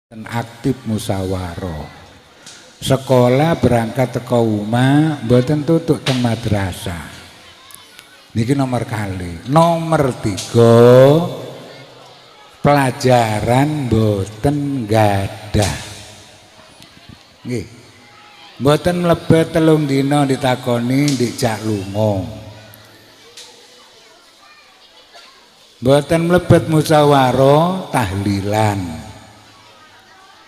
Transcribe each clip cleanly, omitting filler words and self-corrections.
aktif musyawarah. Sekolah berangkat teko omah mboten tutuk teng madrasah. Niki nomor kali. Nomor 3 pelajaran mboten gadah. Nggih. Mboten mlebet 3 dina ditakoni dijak lunga. Mboten mlebet musyawarah tahlilan.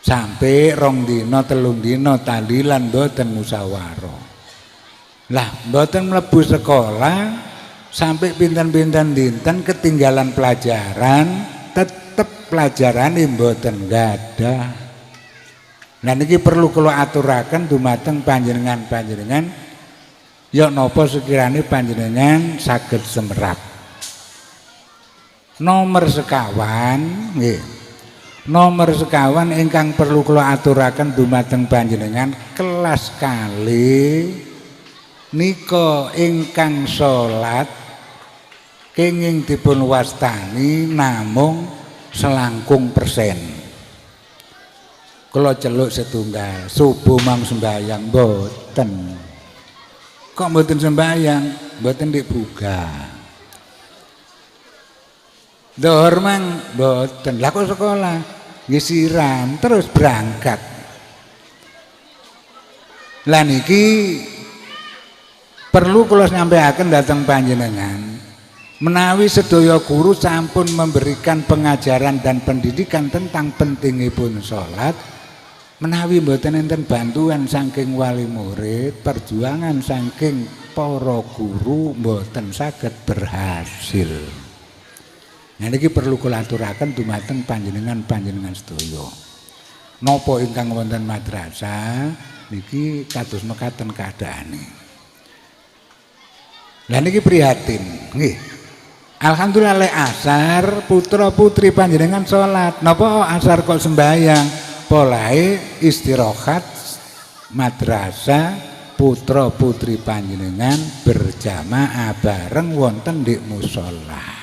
Sampai 2 dina 3 dina tahlilan mboten musyawarah. Lah mboten mlebu sekolah sampai pinten-pinten dinten ketinggalan pelajaran, tetep pelajarane mboten gadah. Nah niki perlu kula aturaken dumateng panjenengan-panjenengan ya napa sekirane panjenengan saged semerap. Nomor sekawan nggih. Nomor sekawan ingkang perlu kula aturaken dumateng panjenengan kelas kali nika ingkang salat kenging dipun wastani namung selangkung persen. Kula celuk setunggal subuh mang sembahyang mboten. Kok mboten sembahyang? Mboten dik buka. Dhuwur mang mboten. Lah kok sekolah nggih siram terus berangkat. Lah niki perlu kula sampaikan dhateng panjenengan menawi sedaya guru sampun memberikan pengajaran dan pendidikan tentang pentingipun salat, menawi mboten enten bantuan saking wali murid, perjuangan saking para guru mboten saged berhasil. Nah niki perlu kula aturaken dumateng panjenengan-panjenengan sedaya. Napa ingkang wonten madrasah niki kados mekaten keadaane. Lah niki prihatin, nggih. Alhamdulillah lek asar putra putri panjenengan salat. Napa asar kok sembahyang? Polahe istirahat madrasah putra putri panjenengan berjamaah bareng wonten di musala.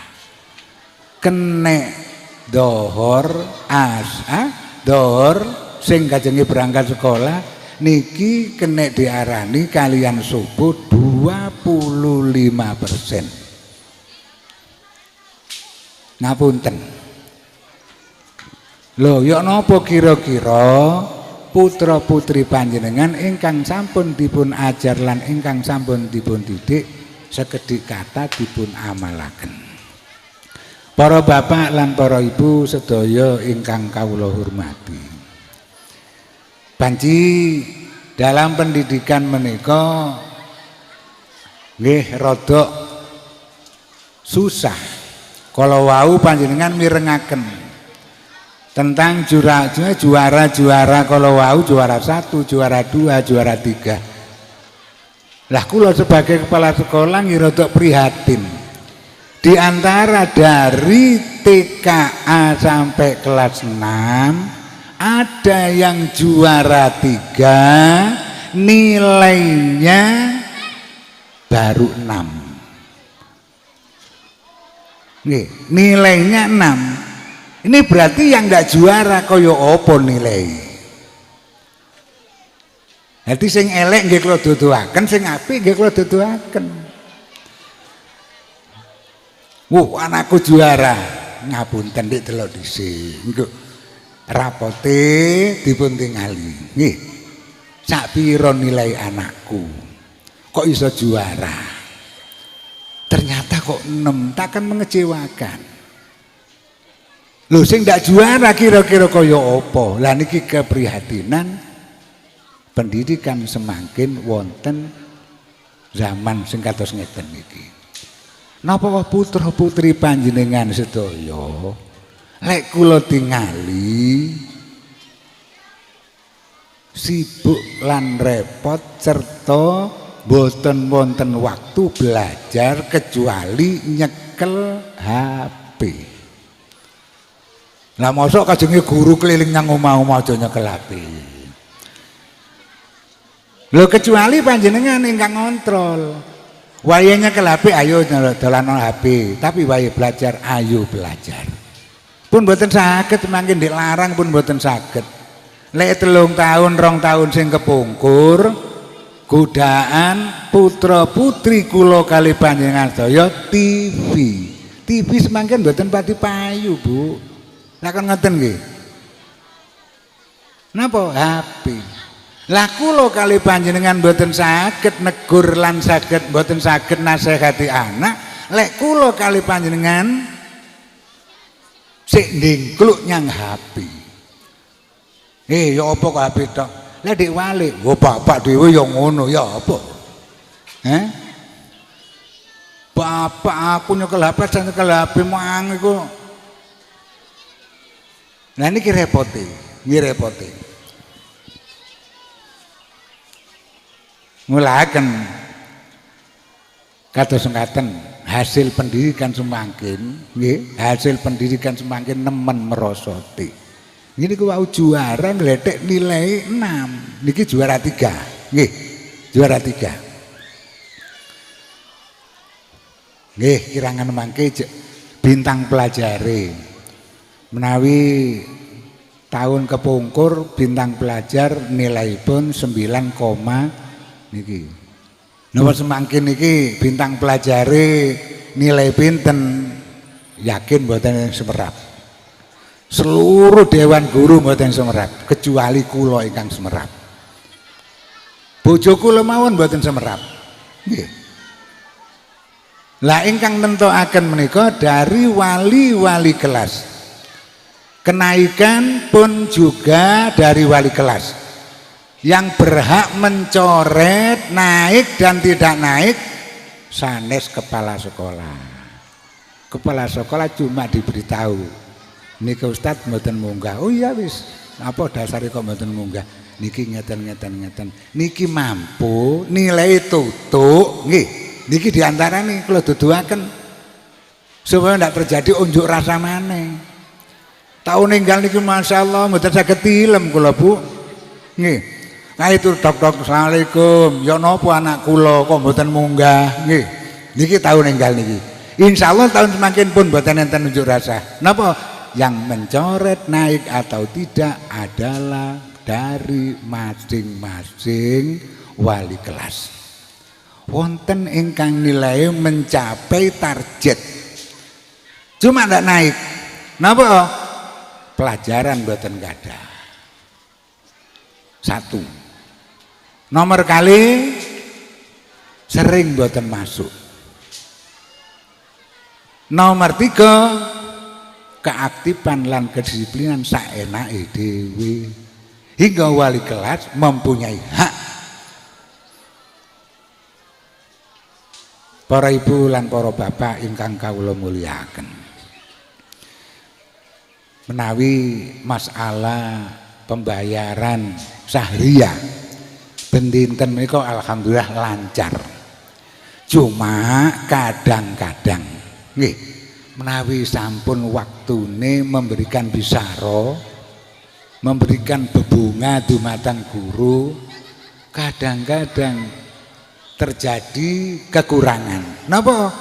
Kenek dohor dohor sing kajenge berangkat sekolah niki kenek diarani kalian subuh 25%. Ngapunten. Lho, ya napa kira-kira putra putri panjenengan ingkang sampun dipun ajar lan ingkang sampun dipun didik sekedhik kata dipun amalaken. Para bapak lan para ibu sedaya ingkang kawula hormati. Panci dalam pendidikan menika nggih rada susah. Kalau wau panjenengan mirengaken tentang juara-juara kalau wau juara 1, juara 2, juara 3. Lah kula sebagai kepala sekolah ngira prihatin. Di antara dari TKA sampai kelas 6 ada yang juara 3 nilainya baru 6. Nih, nilainya 6. Ini berarti yang enggak juara kaya apa nilai. Jadi sing elek nggih kula duduhaken, sing apik nggih kula duduhaken. Anakku juara, ngapunten dik delok dhisik. Engko rapote dipun tingali. Nggih. Sak pira nilai anakku? Kok iso juara? Ternyata kok 6, takkan mengecewakan. Lho sing ndak juara kira-kira kaya apa? Lah niki keprihatinan pendidikan semakin wonten zaman sing kados ngeten niki. Napa putra putri panjenengan sedaya lek kula tingali sibuk lan repot serta boten wonten waktu belajar kecuali nyekel HP. Lah mosok kajenge guru keliling nang omah-omah aja nyekel HP. Lho kecuali panjenengan ingkang ngontrol. Wayahnya ke HP ayo dolanan HP, tapi wayah belajar ayo belajar. Pun mboten saged mangke dilarang pun mboten saged. Lek 3 tahun 2 tahun sing kepungkur godaan putra putri kula kali panjenengan sedaya TV. TV semangken mboten pati payu, Bu. Lah kon ngoten nggih. Napa HP? Lah kula kali panjenengan mboten saged negur lan saged mboten saged nasihati anak. Lek kula kali panjenengan sik ndingkluk nyang HP. Ya apa kok HP tok? Lah Dik Wali, wo bapak dhewe ya ngono ya apa? Bapak aku nyekel HP jan nyekel HP mang iku. Lah niki repote, nggih repote. Mulaken kados sengkaten hasil pendidikan semangkin nggih, hasil pendidikan semangkin nemen merosoti. Ini ku wau juara ngledek nilai 6. Niki juara 3. Nggih, juara 3. Nggih, kirangan mangke bintang pelajare. Menawi tahun kepungkur bintang pelajar nilai pun 9, niki. Napa semangkin niki bintang pelajare nilai pinten? Yakin mboten semerap. Seluruh dewan guru mboten semerap kecuali kula ingkang semerap. Bojo kula mawon mboten semerap. Nggih. Lah ingkang nentukaken menika dari wali-wali kelas. Kenaikan pun juga dari wali kelas. Yang berhak mencoret naik dan tidak naik sanes kepala sekolah. Kepala sekolah cuma diberitahu, niki Ustadz mboten munggah. Oh iya wis, apa dasare kok mboten munggah? Niki ngeten. Niki mampu nilai tutuk nggih. Niki diantara nih kalau duduaken supaya tidak terjadi unjuk rasa maneh. Tahun ninggal niki masyaallah mboten saged tilem kula Bu. Nggih. Nah itu dok assalamualaikum. Ya napa anak kula kok mboten munggah nggih. Niki tahun ninggal niki. Insyaallah tahun semakin pun mboten enten unjuk rasa. Napa? Yang mencoret naik atau tidak adalah dari masing-masing wali kelas. Wonten ingkang nilai mencapai target. Cuma ndak naik. Napa? Pelajaran mboten gadah. 1. Nomor kali sering mboten masuk. Nomor 3 keaktifan lan kedisiplinan saenake dhewe. Hingga wali kelas mempunyai hak. Para ibu lan para bapak ingkang kawula mulyakaken. Menawi masalah pembayaran sahriyah bendinten menika alhamdulillah lancar. Cuma kadang-kadang nggih menawi sampun waktune memberikan bisaro, memberikan bebunga dumateng guru, kadang-kadang terjadi kekurangan. Napa?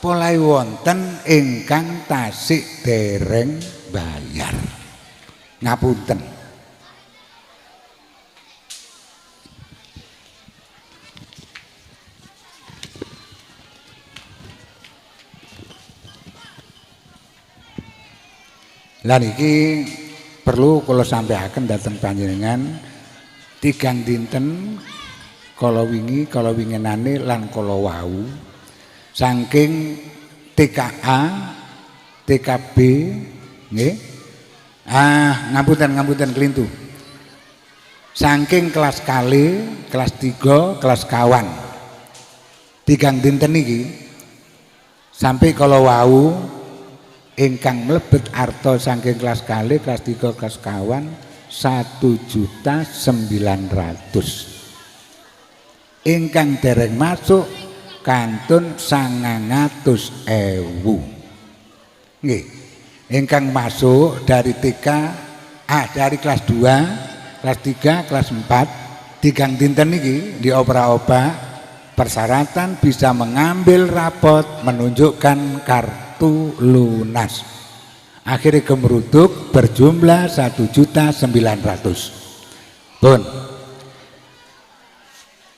Polai wonten ingkang tasik dereng bayar. Ngapunten. Lah niki perlu kula sampaikan dateng panjenengan 3 dinten kala winginane lan kala wau saking TKA TKB nggih ngapunten kelintu saking kelas kali kelas 3 kelas kawan 3 dinten niki sampai kala wau ingkang mlebet arta saking kelas kali, kelas 3, kelas kawan 1.900.000. Ingkang dereng masuk kantun 900.000. Nggih. Ingkang masuk dari dari kelas 2, kelas 3, kelas 4 tigang dinten niki diopera-opera persyaratan bisa mengambil rapot menunjukkan kartu lunas Akhirnya kemeruduk berjumlah 1.900.000. Pun.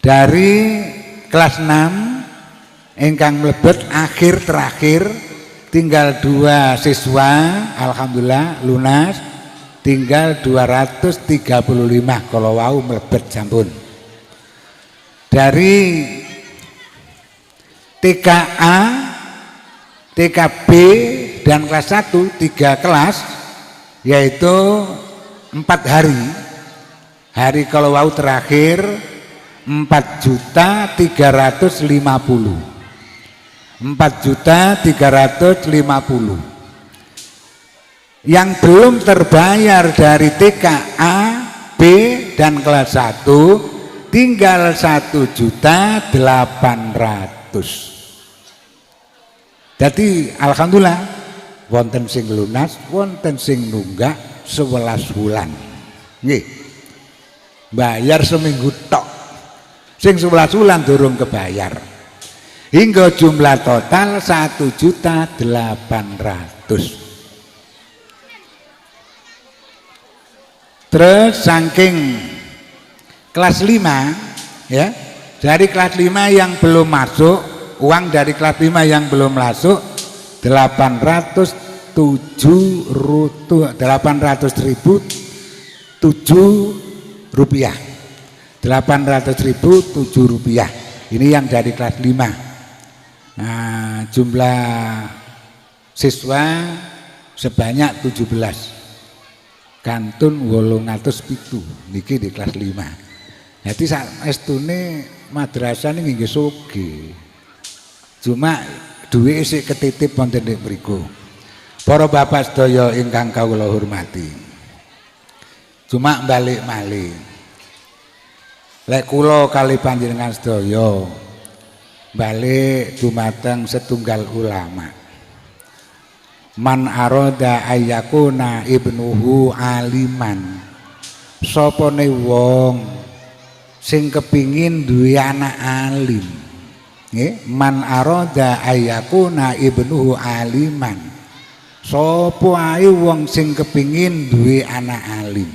Dari kelas 6 ingkang mlebet akhir terakhir tinggal 2 siswa, alhamdulillah lunas, tinggal 235 kalau wau mlebet sampun. Dari TKA, TKB dan kelas 1 3 kelas, yaitu 4 hari. Hari kalau wau terakhir 4.350.000. 4.350.000. Yang belum terbayar dari TKA, B dan kelas 1 tinggal 1.800.000. Jadi alhamdulillah wonten sing lunas, wonten sing nunggak 11 bulan. Nggih. Bayar seminggu tok. Sing 11 bulan durung kebayar. Hingga jumlah total 1.800.000. Terus saking kelas 5 ya, dari kelas 5 yang belum masuk, uang dari kelas 5 yang belum masuk 800.007 rupiah. 800.007 rupiah. Ini yang dari kelas 5. Nah, jumlah siswa sebanyak 17. Kantun 807 niki di kelas 5. Jadi estune madrasah ini nggih sugih. Cuma duwe isih ketitip wonten ing mriku. Para bapak sedaya ingkang kawula hormati. Cuma balik malih. Lek kula kali panjenengan sedaya balik dumateng setunggal ulama. Man aroda ayyakuna ibnuhu aliman. Sopone wong sing kepingin duwe anak alim. Nggih, man aroda ayyakuna ibnuhu aliman. Sopo ae wong sing kepingin duwe anak alim.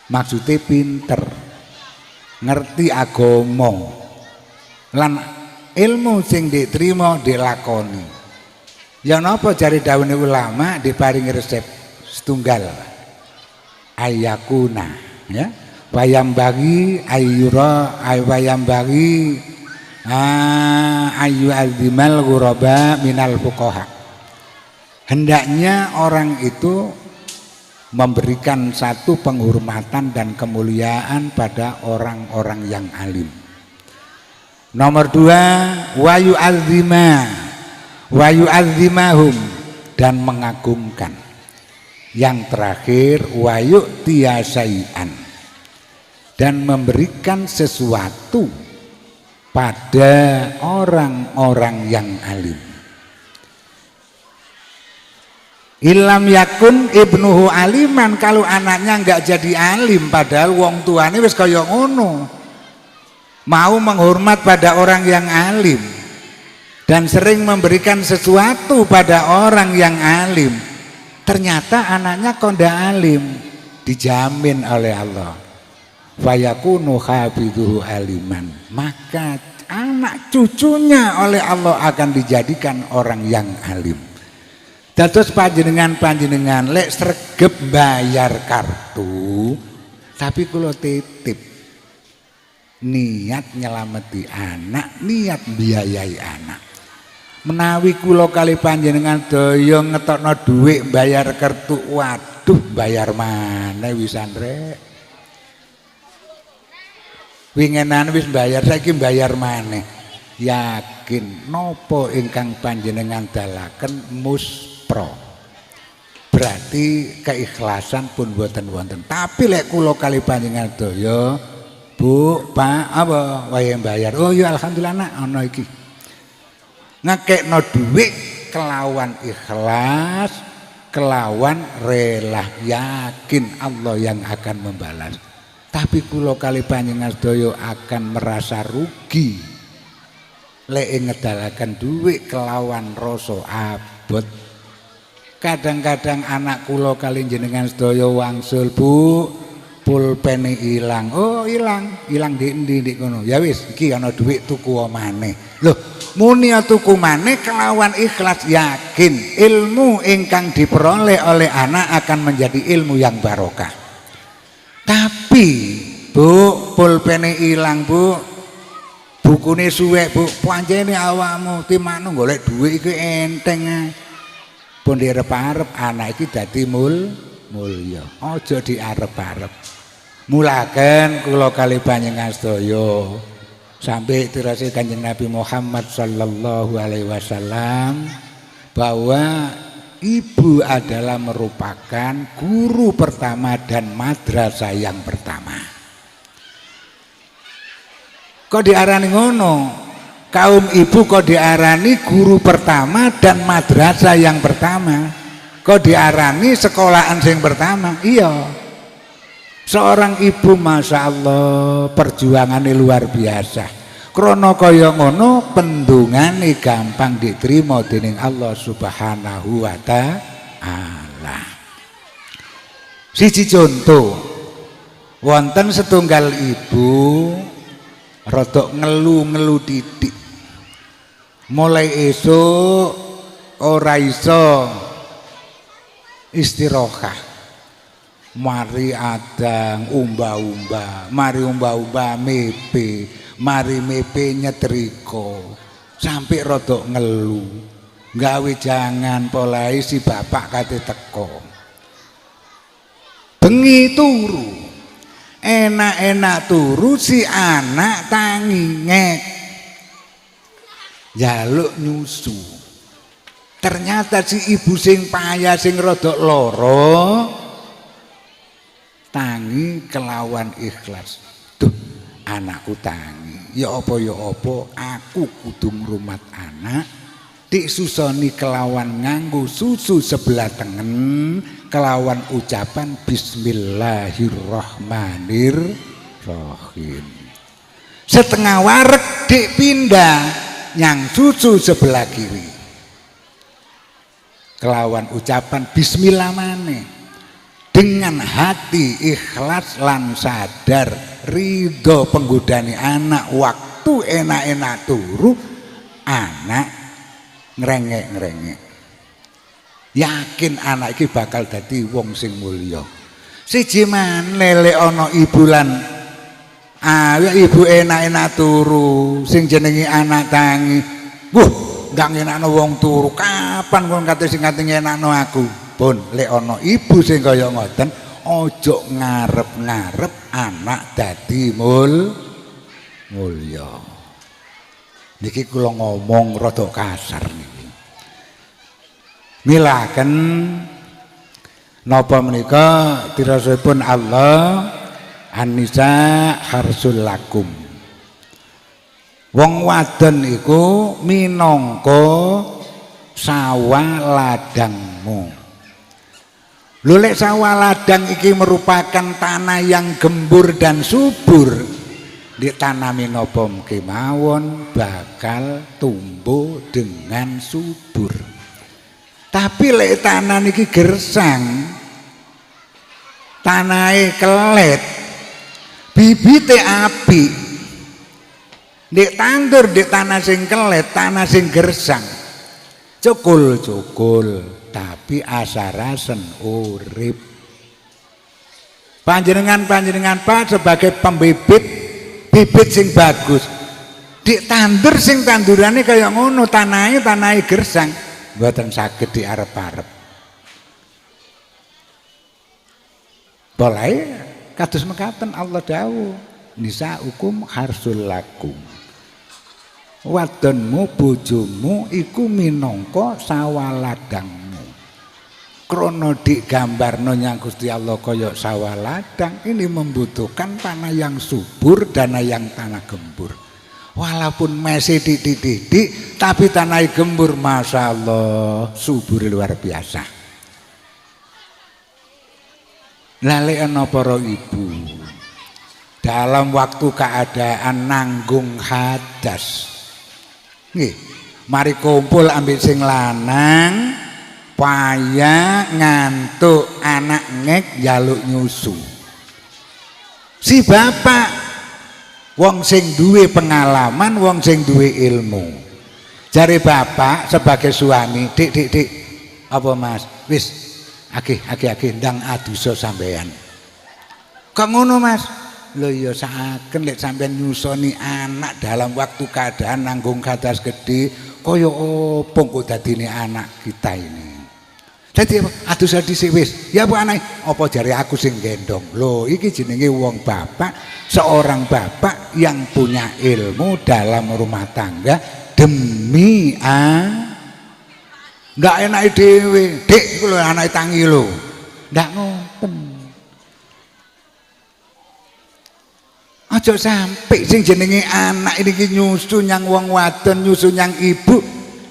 Maksudnya pinter, ngerti agama, lan ilmu sing diterima dilakoni. Ya napa jari dawuhe ulama diparingi resep setunggal. Ayakuna ya. Wayam bagi ayura wayam bagi ayu aldimal ghuraba minal fuqaha. Hendaknya orang itu memberikan satu penghormatan dan kemuliaan pada orang-orang yang alim. Nomor 2, wayu azimahum dan mengagungkan. Yang terakhir wayu tiasaian dan memberikan sesuatu pada orang-orang yang alim. Ilam yakun ibnuhu aliman, kalau anaknya enggak jadi alim padahal wong tuane wis kaya ngono. Mau menghormat pada orang yang alim dan sering memberikan sesuatu pada orang yang alim, ternyata anaknya konda alim, dijamin oleh Allah fayakunu hafidhuhu aliman, maka anak cucunya oleh Allah akan dijadikan orang yang alim. Dados panjenengan lek sregep bayar kartu tapi kula titip niat nyelameti anak, niat biayai anak. Menawi kula kali panjenengan daya ngetokno dhuwit bayar kartu, waduh bayar maneh wisan rek. Wingenan wis bayar, saiki bayar maneh. Yakin nopo ingkang panjenengan dalaken muspro. Berarti keikhlasan pun boten wonten. Tapi lek kula kali panjenengan daya, Bu, Pak, apa wae bayar? Oh ya alhamdulillah nak ana iki. Ngekekno dhuwit kelawan ikhlas, kelawan rela, yakin Allah yang akan membalas. Tapi kula kali panjenengan sedaya akan merasa rugi lek ngedalaken dhuwit kelawan rasa abot, kadang-kadang anak kula kali jenengan sedaya wangsul, Bu, pulpene ilang. Oh, ilang di endi ndik kono. Ya wis, iki ana dhuwit tuku maneh. Loh, muni tuku maneh kelawan ikhlas, yakin ilmu ingkang diperoleh oleh anak akan menjadi ilmu yang barokah. Tapi, Bu, pulpene ilang, Bu. Bukune suwek, Bu. Pancene awakmu timakno golek dhuwit iki enteng ae. Pun diarep-arep anak iki dadi mulya. Aja diarep-arep. Mulaken kula kali panjenengan sedaya sampai tirase Kanjeng Nabi Muhammad sallallahu alaihi wasallam bahwa ibu adalah merupakan guru pertama dan madrasah yang pertama. Kok diarani ngono? Kaum ibu kok diarani guru pertama dan madrasah yang pertama? Kok diarani sekolahan sing pertama? Iya. Seorang ibu masya Allah perjuangannya luar biasa. Krono kaya ngono pendungane gampang diterima dening Allah Subhanahu wa taala. Siji contoh, wonten setunggal ibu rodok ngelu-ngelu titik. Mulai esuk ora iso istirahat. Mari adang umba-umba, mari umba-umba mepe, mari mepe nyetrika. Sampai rodok ngelu. Gawe jangan polai si bapak kate teko. Bengi turu. Enak-enak turu si anak tangi ngek. Jaluk nyusu. Ternyata si ibu sing payah sing rodok loro tangi kelawan ikhlas. Duh, anakku tangi. Ya apa aku kudu ngrumat anak. Dik susoni kelawan nganggo susu sebelah tengen kelawan ucapan Bismillahirrahmanirrahim. Setengah wareg dik pindah yang susu sebelah kiri kelawan ucapan bismillah maneh dengan hati ikhlas lan sadar ridho penggodani anak waktu enak-enak turu anak ngrengek-ngrengek yakin anak iki bakal dadi wong sing mulya. Siji maneh lek ana ibu lan ibu enak-enak turu sing jenenge anak tangi. Gak ngenakno wong turu. Kapan kon kate sing kate ngenakno aku? Pun lek ana ibu sing kaya ngoten, aja ngarep-ngarep anak dadi mulya. Niki kula ngomong rada kasar niki. Milaken napa menika dirasapun Allah An-Nisa harsul lakum. Wong wadon iku minangka sawah ladangmu. Lho lek sawah ladang iki merupakan tanah yang gembur dan subur, ditanami napa kemawon bakal tumbuh dengan subur. Tapi lek tanah niki gersang, tanahe kelet, bibite apik, ndek tandur ndek tanah sing kelet, tanah sing gersang, cukul-cukul, tapi asarasen urip. Panjenengan Pak sebagai pembibit bibit sing bagus, ndek tandur sing tandurane kaya ngono, tanahe gersang, mboten saged diarep-arep. Boleh kados mekaten Allah dawuh, nisaukum harsul lakum. Wadonmu bojomu iku minangka sawah ladangmu. Krana digambarno nyang Gusti Allah kaya sawah ladang, ini membutuhkan tanah yang subur dan yang tanah gembur. Walaupun masih titik-titik, tapi tanah gembur, masya Allah, subur luar biasa. Lali ana para ibu dalam waktu keadaan nanggung hadas, nggih, mari kumpul ambil sing lanang, payah ngantuk anak ngek njaluk nyusu. Si bapak wong sing duwe pengalaman, wong sing duwe ilmu. Jare bapak sebagai suami, dik, apa mas? Wis, akeh ndang adusa sampean. Kok ngono mas? Lho ya saken lek sampean nyusoni anak dalam waktu keadaan nanggung gadas gede, kaya opo kok dadine anak kita ini. Dadi adus dhisik wis. Ya bu anak, apa jare aku sing gendong. Loh iki jenenge wong bapak, seorang bapak yang punya ilmu dalam rumah tangga demi ndak enake dhewe. Dik iku lho anake tangi lho. Ndak ngoten. Aja sampai sing jenenge anak iki nyusu nyang wong wadon, nyusu nyang ibu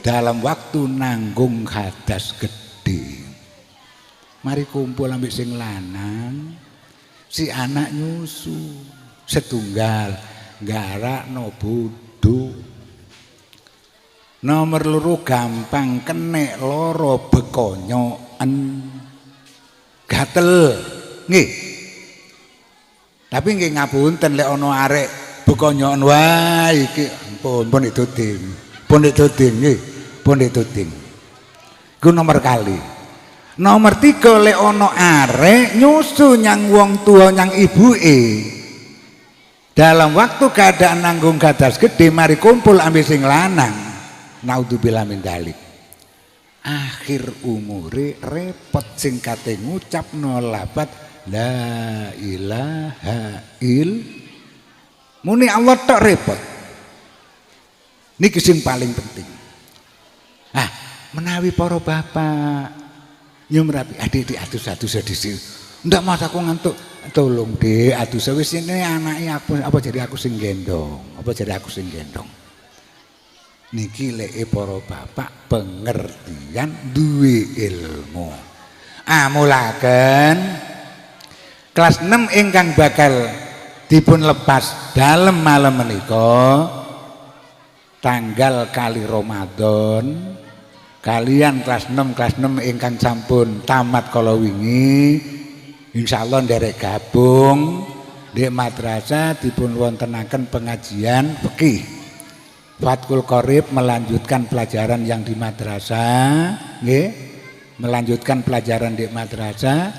dalam waktu nanggung hadas gede. Mari kumpul ambek sing lanang, si anak nyusu setunggal garakno bodho. Nomor loro gampang kenek loro bekonyoken. Gatel. Nggih. Tapi nggih ngapunten lek ana arek bekonyoken wae iki pun itu ting. Pun itu ting nggih. Pun itu ting. Ku nomor kali. Nomor 3 lek ana arek nyusu nyang wong tua nyang ibuke. Dalam waktu keadaan nanggung gadas gede mari kumpul ambil sing lanang. Naudzubillah min dzalik. Akhir umure repot sing kate ngucapno lafaz la ilaha muni Allah tok repot. Niki sing paling penting. Menawi para bapak nyumrapi adik adus dhisik. Ndak mas aku ngantuk. Tolong Dik, adus wis ini anake aku apa jadi aku sing gendong. Apa jadi aku sing gendong. Niki leke para bapak pengertian duwe ilmu. Mulaken kelas 6 ingkang bakal dipun lepas dalam malam menika tanggal kali Ramadan. Kalian kelas 6 ingkang sampun tamat kala wingi insyaallah nderek gabung di madrasah dipun wontenaken pengajian fikih. Fathul Qorib melanjutkan pelajaran yang di madrasah nggih, melanjutkan pelajaran di madrasah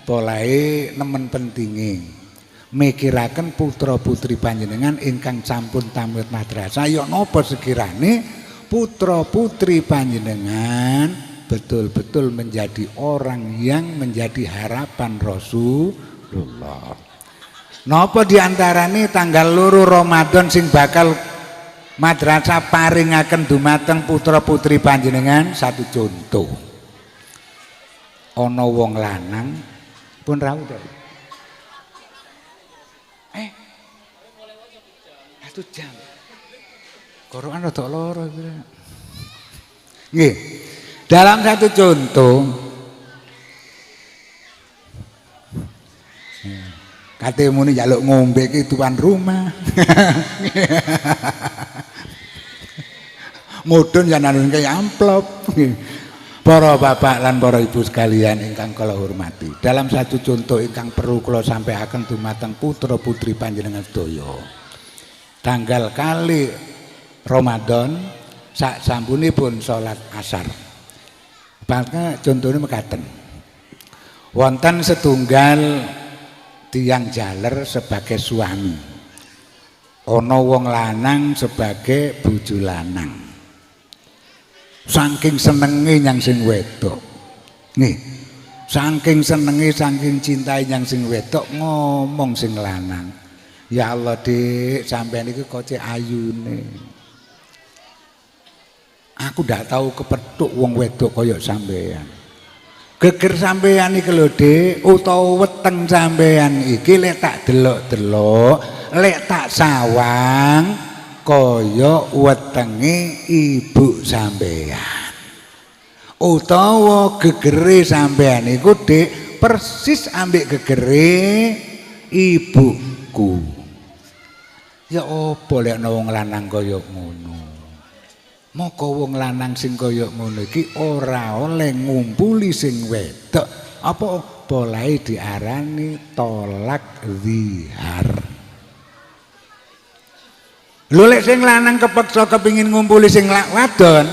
polahe nemen pentinge mikiraken putra putri panjenengan ingkang sampun tamat madrasah ya napa sekirane putra putri panjenengan betul-betul menjadi orang yang menjadi harapan Rasulullah. Napa diantarane tanggal 2 Ramadan sing bakal madrasah paringaken dumateng putra putri panjenengan satu contoh. Ana wong lanang pun rawuh to. 1 jam. Quran rada loro iki. Nggih. Dalam satu contoh kate muni njaluk ngombe iki tuan rumah. Mudhun yen anunke amplop. Para bapak lan para ibu sekalian ingkang kula hormati. Dalam satu contoh ingkang perlu kula sampaikan dumateng putra putri panjenengan sedaya. Tanggal kali Ramadan sak sampunipun salat asar. Maka contohnya mekaten. Wonten setunggal tiang jaler sebagai suami. Ana wong lanang sebagai bojo lanang. Saking senenge nyang sing wedok. Nih, saking senenge saking cintai nyang sing wedok ngomong sing lanang. Ya Allah Dik, sampean iki kok cek ayune. Aku ndak tahu kepethuk wong wedok kaya sampean. Geger sampean iki lho Dik, utawa weteng sampean iki lek tak delok-delok, lek tak sawang kaya wetenge ibu sampean. Utawa gegere sampean iku Dik persis ambek gegere ibuku. Ya apa lek ana wong lanang kaya ngono. Maka wong lanang sing kaya ngono iki ora oleh ngumpuli sing wedok. Apa polahe diarani tolak zihar. Lho lek sing lanang kepeksa kepengin ngumpuli sing wadon,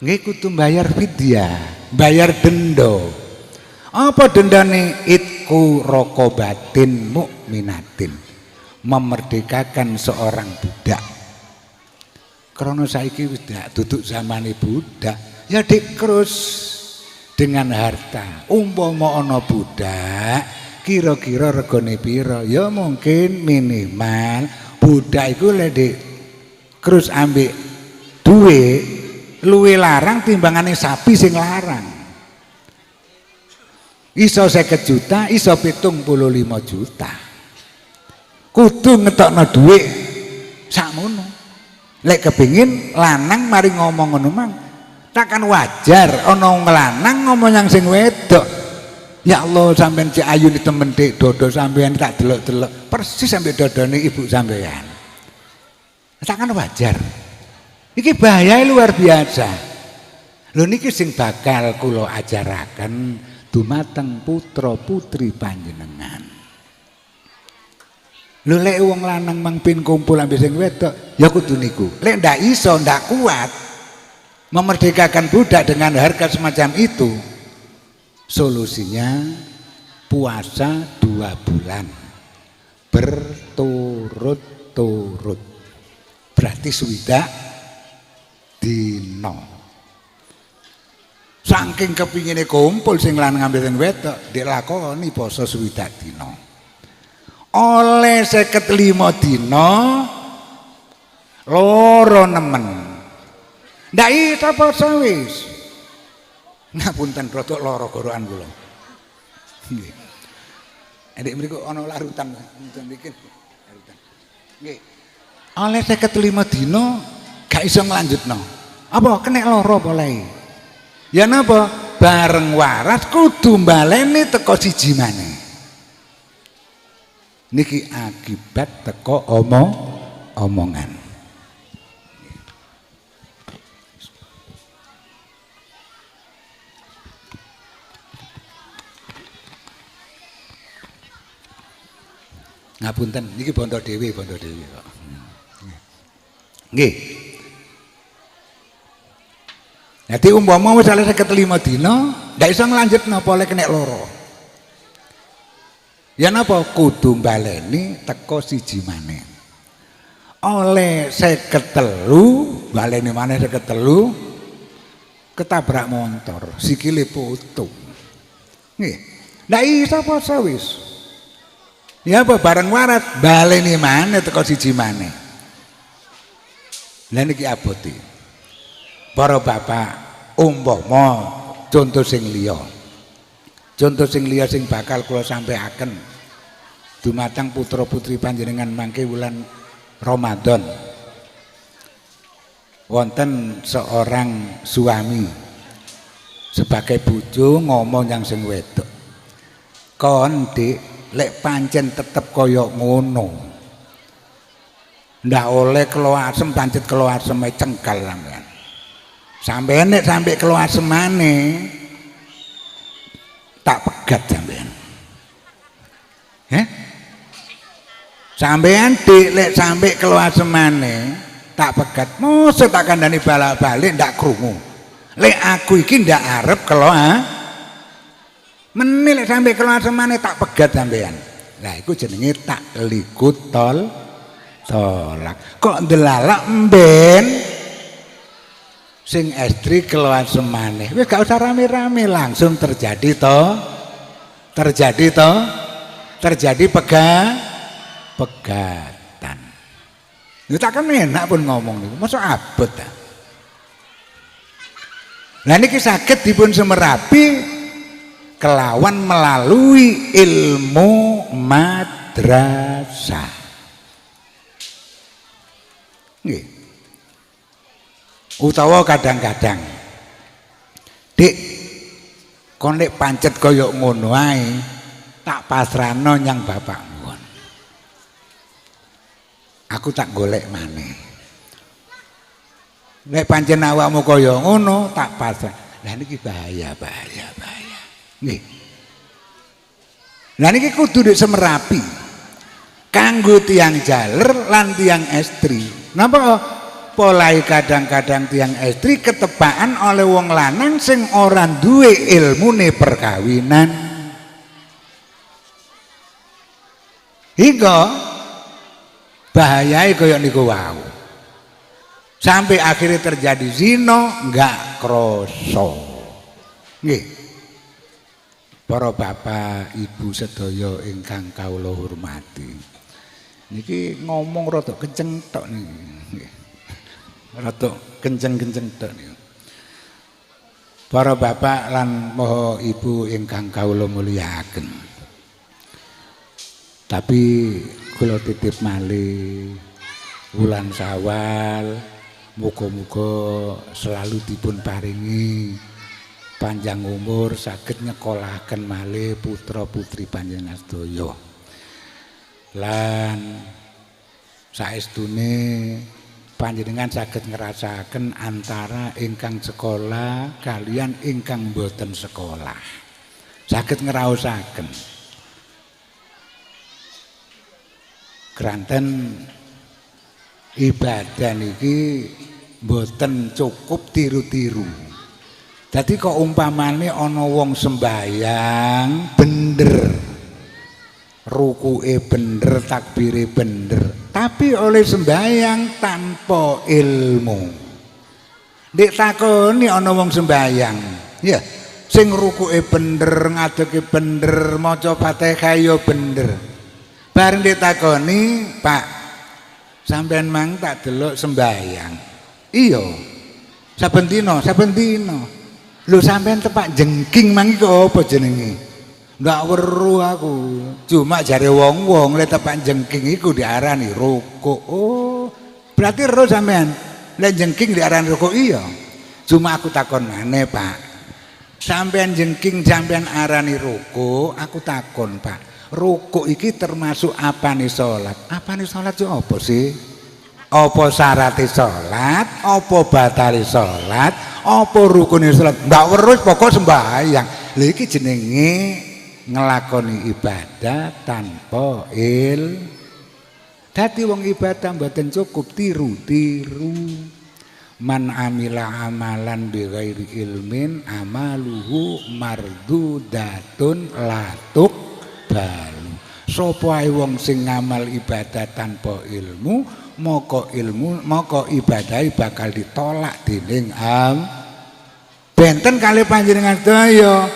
nggih kudu bayar fidyah, bayar denda. Apa dendane? Itku raqabatin mukminatin. Memerdekakan seorang budak. Karena saiki wis duduk zamane budak, ya dikrus dengan harta. Umpama ana budak, kira-kira regane pira? Ya mungkin minimal budak iku lek dikrus ambek duwe luwih larang timbangane sapi sing larang. Iso 50 juta, iso 75 juta. Kudu ngetokno dhuwit sakmono. Lek kepingin lanang mari ngomong ngono mang, takkan wajar ana wong lanang ngomong yang sing wedok. Ya Allah sampean cek ayu ni temen dik dodo sampean tak delok-delok persis sampe dodone ibu sampean. Takkan wajar. Iki bahaya luar biasa. Lho niki sing bakal kula ajaraken dumateng putra putri panjenengan. Lho lek wong lanang mangpin kumpul ambek sing wedok, ya kudu niku. Lek ndak iso, ndak kuat memerdekakan budak dengan harga semacam itu, solusinya puasa 2 bulan berturut-turut. Berarti swidak dino. Saking kepingine kumpul sing lanang ambek sing wedok, dilakoni poso swidak dino. Oleh 55 dina loro nemen. Ndak iso poso wis. Ngapunten rada lara gorokan kula. Nggih. Endek mriku ana larutan ngoten niki. Larutan. Nggih. Oleh 55 dina gak iso nglanjutno. Apa kena lara apa lae? Ya napa? Bareng waras kudu baleni teko siji maneh. Niki akibat teko omongan. Ngapunten niki bondo dhewe kok. Nggih. Dadi umpama wis 55 dina, ndak iso nglanjutno apa oleh kena lara. Ya napa kudu baleni teko siji maneh. Oleh 53 baleni maneh 53 ketabrak motor, sikile putus. Nggih. Ndak iso poso wis. Ya apa bareng waras baleni maneh teko siji maneh. Lah niki abote. Para bapak umpama contoh sing liya. Contoh sing liya sing bakal kula sampaiaken dumateng putra putri panjenengan mangke wulan Ramadan. Wonten seorang suami sebagai bojo ngomong yang sing wedok. Kon Dik, lek pancen tetep kaya ngono. Ndak oleh kelo asem pancet kelo aseme cengkal sampean. Sampeyan nek sampe kelo asemane tak pegat sampean. Sampean Dik lek sampe keluar semane tak pegat. Mosok tak kandhani balik-balik ndak krungu. Lek aku iki ndak arep keluar. Meni lek sampe keluar semane tak pegat sampean. Lah iku jenenge taklikut tolak. Kok ndelalak mben sing estri keluar semane. Wis gak usah rame-rame langsung terjadi pegatan. Itu tak kan enak pun ngomong niku. Masa abot ta. Lah niki saged dipun semerapi kelawan melalui ilmu madrasah. Nggih. Utawa kadang-kadang Dik kon lek pancet kaya ngono ae tak pasrahno nyang bapak nggon. Aku tak golek maneh. Nek pancen awakmu kaya ngono tak pasrah. Lah niki bahaya. Nggih. Lah niki kudu disemerapi. Kanggo tiang jaler lan tiang estri. Napa polai kadang-kadang tiang estri ketepaan oleh wong lanang sing ora duwe ilmune perkawinan. Hingga bahayai kaya niku wau. Sampai akhirnya terjadi zina enggak kroso. Nggih. Para bapak, ibu sedaya ingkang kawula hormati. Niki ngomong rada kenceng tok niki. Rada kenceng-kenceng tok niku. Para bapak lan moho ibu ingkang kawula mulyakaken. Tapi kula titip malih wulan Syawal muga-muga selalu dipun paringi panjang umur saged nyekolahaken malih putra-putri panjenengan sedaya. Lan saestune panjenengan saged ngrasakaken antara ingkang sekolah kalian ingkang boten sekolah. Saged ngraosaken. Kranten ibadah niki mboten cukup tiru-tiru. Dadi kok umpamane ana wong sembayang bener, rukuke bener, takbire bener, tapi oleh sembayang tanpa ilmu. Nek takoni ana wong sembayang, ya sing rukuke bener, ngadege bener, maca Fatihah ya bener. Bareng ditakoni, Pak, sampean mang tak delok sembayang. Iya. Saben dina. Lho sampean tepak jengking mang iku apa jenenge? Ndak weruh aku. Cuma jare wong-wong lek tepak jengking iku diarani rukuk. Oh, berarti ero sampean. Lek jengking diarani rukuk iya. Cuma aku takon maneh, Pak. Sampean jengking sampean arani rukuk, aku takon, Pak. Rukuk iki termasuk apane salat? Apane salat yo apa sih? Apa syarate salat? Apa batale salat? Apa rukune salat? Ndak weruh pokok sembahyang. Lha iki jenenge ngelakoni ibadah tanpa dadi wong ibadah mboten cukup tiru-tiru. Man amila amalan bi ghairi ilmin amaluhu mardudatun latuk balu. Sapa ae wong sing ngamal ibadah tanpa ilmu, maka ibadahe bakal ditolak dening benten kali panjenengan sedaya.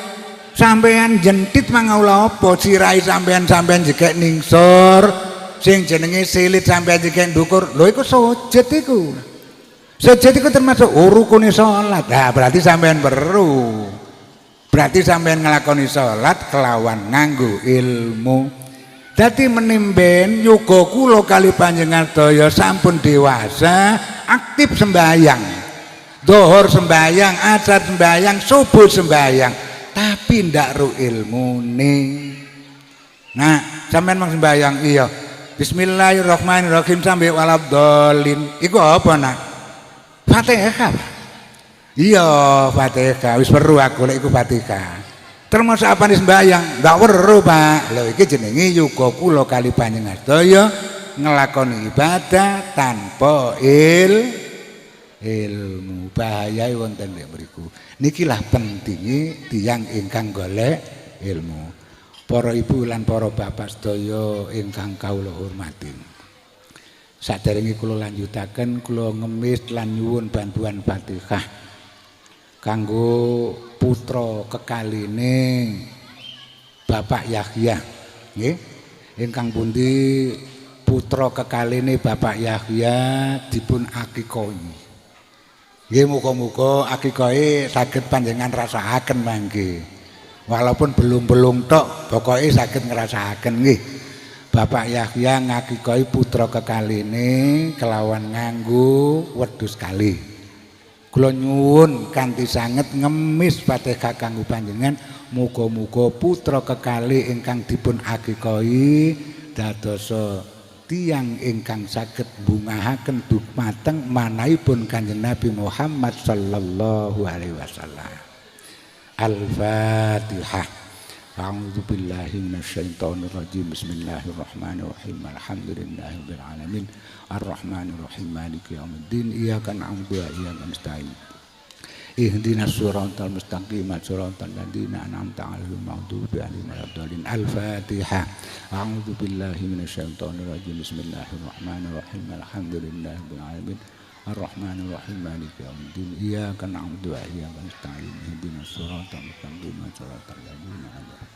Sampean jentit mangaula apa sirai sampean jegek ningsur, sing jenenge silit sampean jegek ndukur. Lho iku sujud iku. Sujud iku termasuk rukune salat. Nah, berarti sampean perlu. Berarti sampean nglakoni salat kelawan nganggo ilmu. Dadi menimben yoga kula kali panjenengan sedaya sampun dewasa, aktif sembahyang. Dhuhur sembahyang, asar sembahyang, subuh sembahyang, tapi ndak ru ilmune. Nah, sampean mang sembahyang iya. Bismillahirrahmanirrahim sampai waladhdallin. Iku apa nak? Fatihah. Iya, Fatihah. Wis weruh aku lek iku Fatihah. Termasuk apa nih sembahyang? Ndak weruh, Pak. Lho iki jenenge yoga kula kali panjenengan sedaya nglakoni ibadah tanpa ilmu. Bahaya wonten nek mriku. Nikilah pentinge tiyang ingkang golek ilmu. Para ibu lan para bapak sedaya ingkang kawula hormati. Saderenge kula lanjutaken, kula ngemis lan nyuwun bantuan Fatihah kanggo putra kekaline Bapak Yahya. Nggih. Ingkang pundi putra kekaline Bapak Yahya dipun akikahi. Nggih, muga-muga akikahe saged panjenengan rasakaken mangke. Walaupun belum tok, pokoke saged ngrasakaken nggih. Bapak Yahya ngakikahi putra kekaline kelawan nganggo wedhus kalih. Kula nyuwun kanthi sanget ngemis Fatihah kanggo panjenengan, muga-muga putra kekalih ingkang dipun akikahi dadosa tiyang ingkang saged bungahaken dumateng manahipun Kanjeng Nabi Muhammad sallallahu alaihi wasallam. Al-Fatihah. A'udzu billahi minasyaitonir rajim. Bismillahirrahmanirrahim. Alhamdulillahirabbil alamin. Arrahmanir rahim. Maliki yaumiddin. Iyyaka na'budu wa iyyaka nasta'in. Ihdinas siratal mustaqim. Siratal ladzina an'amta 'alaihim ghairil maghdubi 'alaihim waladdallin. Al-Fatihah. A'udzu billahi minasyaitonir rajim. Bismillahirrahmanirrahim. Alhamdulillahirabbil alamin. Ar-Rahmanir Rahim Maliki Yaumiddin. Iyyaka na'budu wa iyyaka nasta'in. Ihdinas siratal mustaqim. Siratal ladzina an'amta 'alaihim.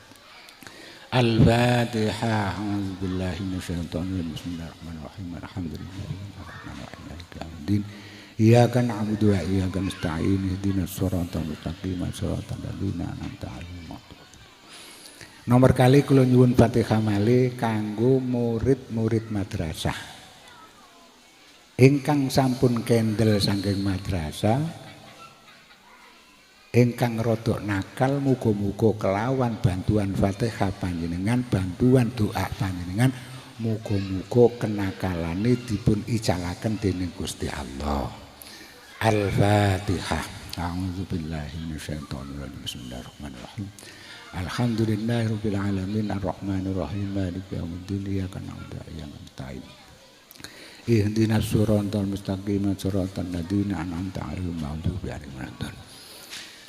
Al-Fatihah. A'udzu billahi minasyaitonir rajim. Bismillahirrahmanirrahim. Alhamdulillahirabbil alamin. Maliki Yaumiddin. Iyyaka na'budu wa iyyaka nasta'in. Ihdinas siratal mustaqim. Siratal ladzina an'amta 'alaihim. Nomor kali kula nyuwun Fatihah malih kanggo murid-murid madrasah ingkang sampun kendel saking madrasah, ingkang rodok nakal, muga-muga kelawan bantuan Fatihah panjenengan, bantuan doa panjenengan, muga-muga kenakalane dipun icalaken dening Gusti Allah. Al-Fatihah. A'udzu billahi minasyaitonir rajim. Bismillahirrahmanirrahim. Alhamdulillahirabbil alamin. Arrahmanir rahim. Maliki yaumiddin. Iyyaka na'budu wa iyyaka nasta'in. Ihdinas siratal mustaqim. Siratal ladzina an'amta 'alaihim ghairil maghdubi 'alaihim.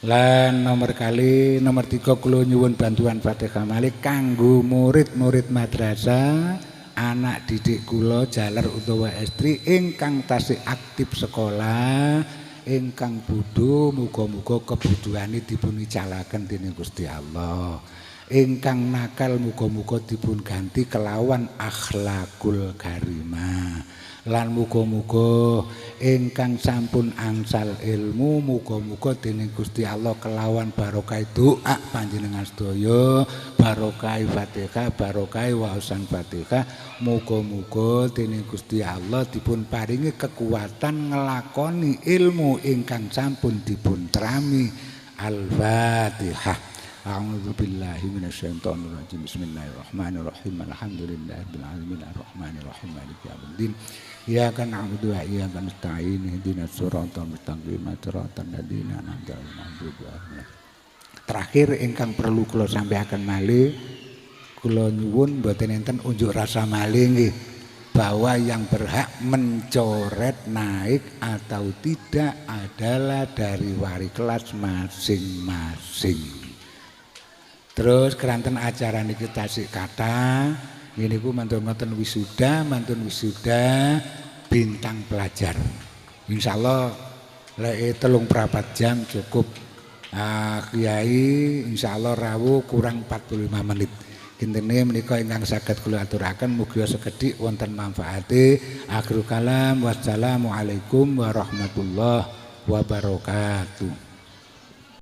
Lan nomor 3 kula nyuwun bantuan Fatihah malih kanggo murid-murid madrasah, anak didik kula jaler utawa estri ingkang tasih aktif sekolah, ingkang bodho muga-muga kebutuhane dipun icalaken dening Gusti Allah. Ingkang nakal muga-muga dipun ganti kelawan akhlakul karimah. Lan muga-muga ingkang sampun angsal ilmu muga-muga dening Gusti Allah kelawan barokah doa panjenengan sedaya, barokah Fatihah, barokah waosan Fatihah, muga-muga dening Gusti Allah dipun paringi kekuatan ngelakoni ilmu ingkang sampun dipun trami. Al-Fatihah. A'udzu billahi minasyaitonir rajim. Bismillahirrahmanirrahim. Alhamdulillahirabbil alamin. Arrahmanir rahim. Maliki yaumiddin. Iyyaka na'budu wa iyyaka nasta'in. Ihdinas siratal mustaqim. Siratal ladzina an'amta 'alaihim. Terakhir ingkang perlu kula sampaikan malih, kula nyuwun mboten enten unjuk rasa malih nggih, bahwa yang berhak mencoret naik atau tidak adalah dari wali kelas masing-masing. Terus keranten acara niki tasik kata niku mantun-mantun wisuda bintang pelajar. Insyaallah lek 3/4 jam cukup. Kiai insyaallah rawuh kurang 45 menit. Intine menika ingkang saged kula aturaken mugi sekedhik wonten manfaate. Akhirul kalam wassalamualaikum warahmatullahi wabarakatuh.